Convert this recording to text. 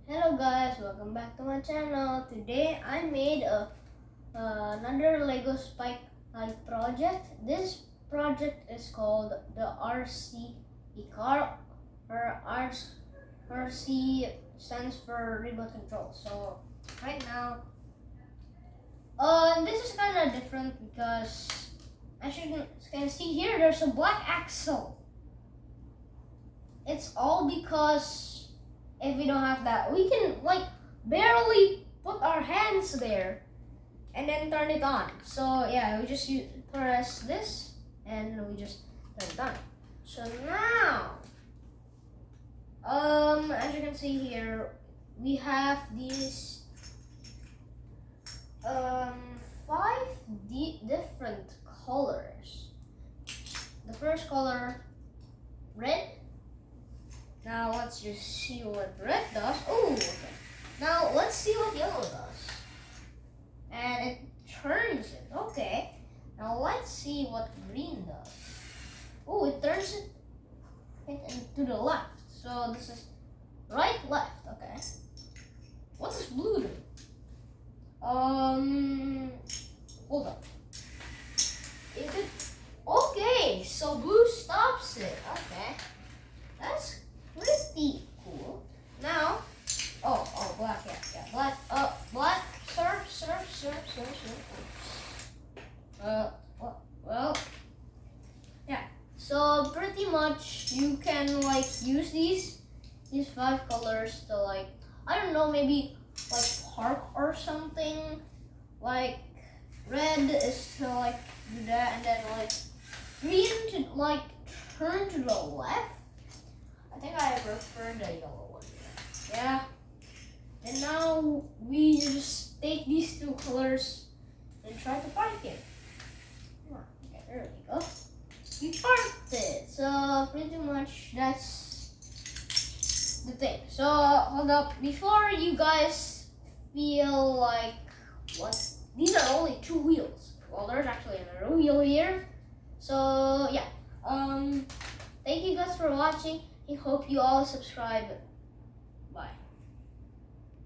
Hello guys, welcome back to my channel. Today I made another Lego Spike Light project. This project is called the RC car, or RC stands for remote control. So right now, this is kind of different because as you can see here, there's a black axle. It's all because if we don't have that, we can barely put our hands there and then turn it on. So yeah, we just press this and we just turn it on. So now, as you can see here, we have these 5 different colors. The first color, red. Now let's just see what red does. Oh, okay. Now let's see what yellow does. And it turns it. Okay. Now let's see what green does. Oh, it turns it to the left. So this is right, left. Okay. What does blue do? Hold up. Is it okay? So blue stops it. Okay. That's pretty cool. Now, black, yeah, black, black, sir. Well, yeah. So pretty much you can use these 5 colors to I don't know, maybe park or something. Like red is to do that, and then green to turn to the left. I think I prefer the yellow one. Yeah. And now we just take these 2 colors and try to park it. Okay, there we go. We parked it. So pretty much that's the thing. So hold up. Before you guys feel like, what? These are only 2 wheels. Well, there's actually another wheel here. So yeah. Thank you guys for watching. I hope you all subscribe.